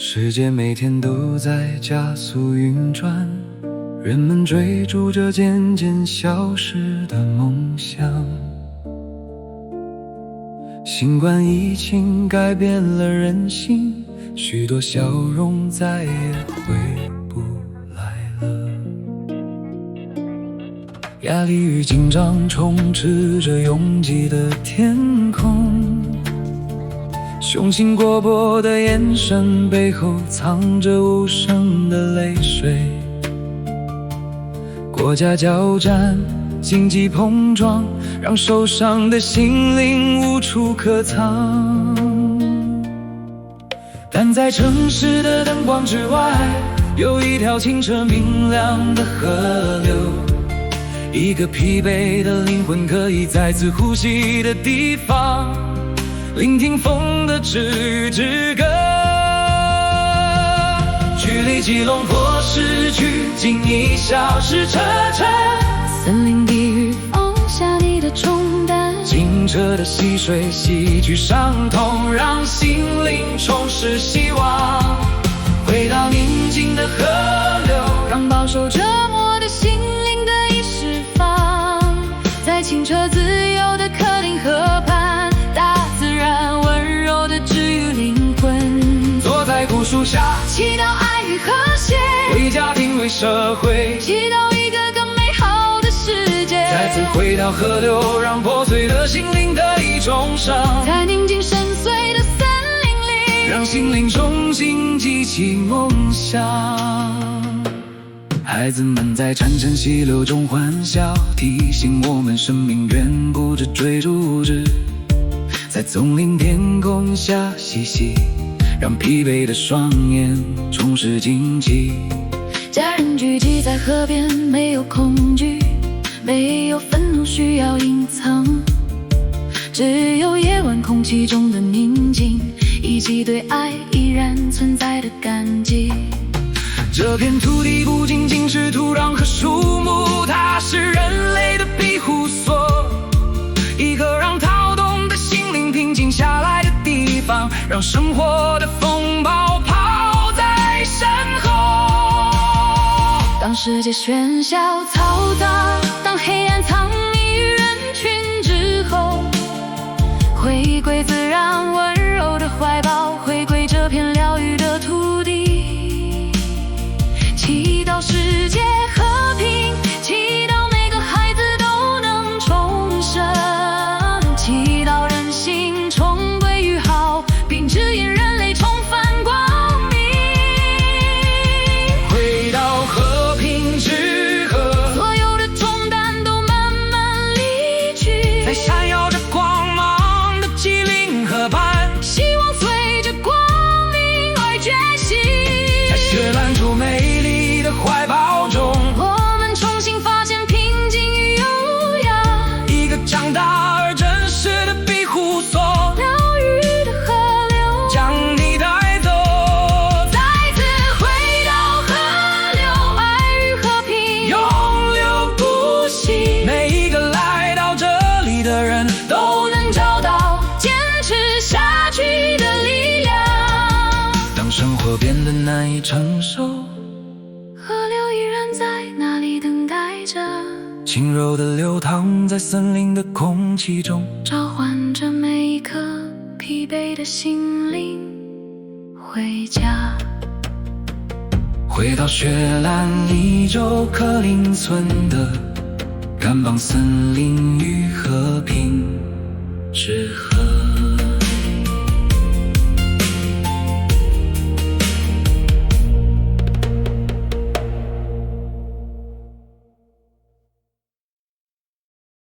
世界每天都在加速运转，人们追逐着渐渐消失的梦想。新冠疫情改变了人心，许多笑容再也回不来了。压力与紧张充斥着拥挤的天空，雄心勃勃的眼神背后藏着无声的泪水。国家交战，经济碰撞，让受伤的心灵无处可藏。但在城市的灯光之外，有一条清澈明亮的河流，一个疲惫的灵魂可以再次呼吸的地方，聆听风的知语之歌。距离吉隆坡市区仅1小时车程，森林地狱放下你的重担，清澈的溪水洗去伤痛，让心灵重拾希望。回到宁静的河流，让饱受折磨的心灵得以释放。在清澈自由的克林河畔，大自然温柔地治愈灵魂。坐在古树下，祈祷爱与和谐，为家庭为社会，祈祷一个更美好的世界。再次回到河流，让破碎的心灵得以重生。在宁静深邃的森林里，让心灵重新激起梦想。孩子们在潺潺溪流中欢笑，提醒我们生命远不止追逐之。在丛林天空下嬉戏，让疲惫的双眼重拾惊奇。家人聚集在河边，没有恐惧，没有愤怒需要隐藏，只有夜晚空气中的宁静，以及对爱依然存在的感激。这片土地不仅仅是土壤和树木，它是人类的庇护所，一个让躁动的心灵平静下来的地方，让生活的风暴抛在身后。当世界喧嚣嘈杂，当黑暗藏匿于人群之后，回归自然温柔的怀抱，回归这片疗愈的土地，祈祷世界和平，祈祷每个孩子都能重生，祈祷人性重归于好，并指引人类重返光明。回到和平之河，所有的重担都慢慢离去，在闪耀着光芒的吉林河畔，希望随着光明而觉醒。在绚烂出美丽的怀抱中，我们重新发现平静与优雅，一个强大而真实的庇护所，疗愈的河流将你带走。再次回到河流，爱与和平永流不息，每一个来到这里的人都能找到坚持下去的力量。当生活变得难以承受，河流依然在那里等待着，轻柔的流淌在森林的空气中，召唤着每一颗疲惫的心灵回家。回到雪兰莏州克林村的甘榜森林与和平之河。